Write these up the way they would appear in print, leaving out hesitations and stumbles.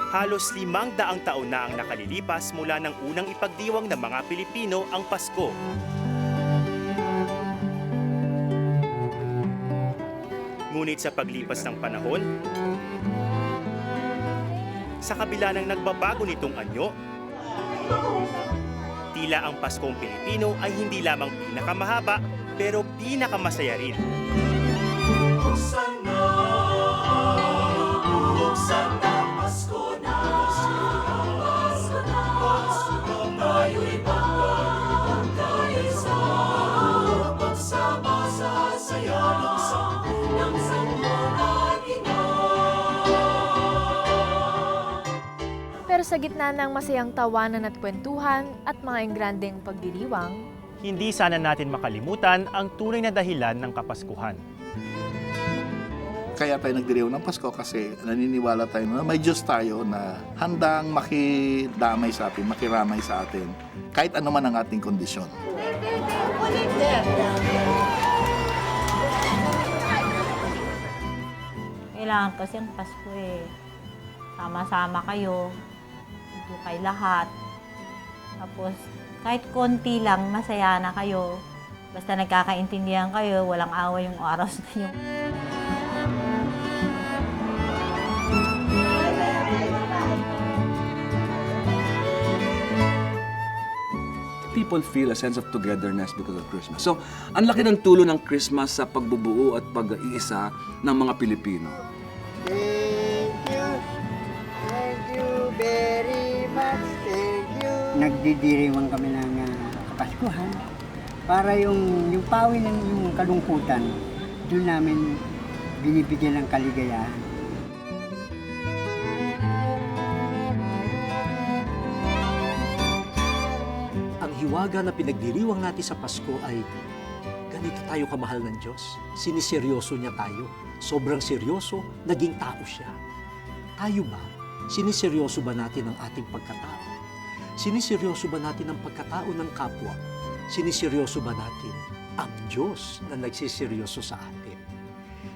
Halos 500 taon na ang nakalilipas mula ng unang ipagdiwang ng mga Pilipino ang Pasko. Ngunit sa paglipas ng panahon, sa kabila ng nagbabago nitong anyo, tila ang Paskong Pilipino ay hindi lamang pinakamahaba, pero pinakamasaya rin. Buksan na Pasko na, Pasko na, tayo'y magkaisa, magsama sa saya ng sanggunian. Pero sa gitna ng masayang tawanan at kwentuhan at mga engrandeng pagdiriwang, hindi sana natin makalimutan ang tunay na dahilan ng Kapaskuhan. Kaya tayo nagdiriwang ng Pasko kasi naniniwala tayo na may Diyos tayo na handang makidamay sa atin, makiramay sa atin, kahit ano man ang ating kondisyon. Kailangan kasi ang Pasko eh. Sama-sama kayo, ito kay lahat. Tapos kahit konti lang, masaya na kayo. Basta nagkakaintindihan kayo, walang away yung oras na yung... People feel a sense of togetherness because of Christmas. So, ang laki ng tulong ng Christmas sa pagbubuo at pag-iisa ng mga Pilipino. Thank you very much, thank you. Nagdidiriwang kami ng Kapaskuhan para yung pawi ng yung kalungkutan, doon namin binibigyan ng kaligayahan. Ang hiwaga na pinagdiriwang natin sa Pasko ay ganito tayo kamahal ng Diyos. Siniseryoso niya tayo. Sobrang seryoso, naging tao siya. Tayo ba? Siniseryoso ba natin ang ating pagkatao? Siniseryoso ba natin ang pagkatao ng kapwa? Siniseryoso ba natin ang Diyos na nagsiseryoso sa atin?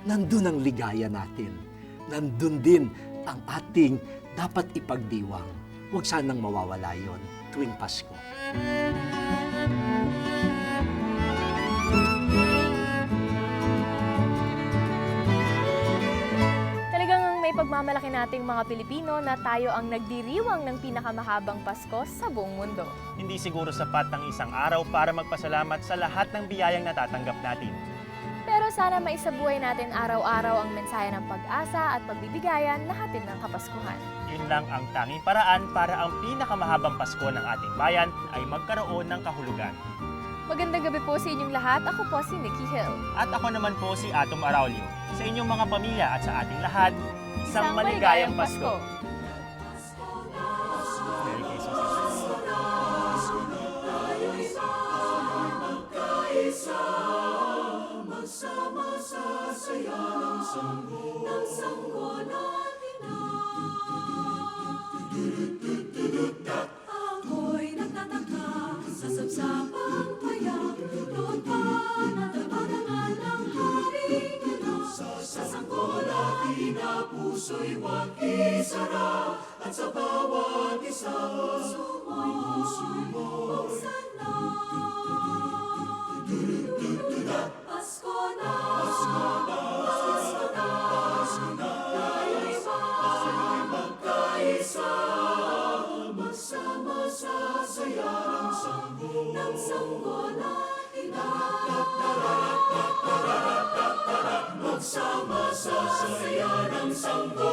Nandun ang ligaya natin. Nandun din ang ating dapat ipagdiwang. Huwag sanang mawawala yon tuwing Pasko. talagang may pagmamalaki nating mga Pilipino na tayo ang nagdiriwang ng pinakamahabang Pasko sa buong mundo. Hindi siguro sapat ng isang araw para magpasalamat sa lahat ng biyayang natatanggap natin. Pero sana maisabuhay natin araw-araw ang mensahe ng pag-asa at pagbibigayan na hatid ng Kapaskuhan. Yun lang ang tanging paraan para ang pinakamahabang Pasko ng ating bayan ay magkaroon ng kahulugan. Magandang gabi po sa inyong lahat. Ako po si Nikki Hill. At ako naman po si Atom Araulio. Sa inyong mga pamilya at sa ating lahat, isang Isang maligayang maligayang Pasko. Pasko. Merry Christmas. Magsama sa saya ng sanggunian. Ako'y nagtataka sa sabsabang payak, noon pa natapatangan ng haring ina. Sa sanggunian na puso'y huwag isara, at sa bawat isang sumo, buksan na. Pasko na, Pasko na, Pasko na, Pasko na, tayo'y magkaisa, magsama sa saya ng sanggunian. Magsama sa saya ng sanggunian.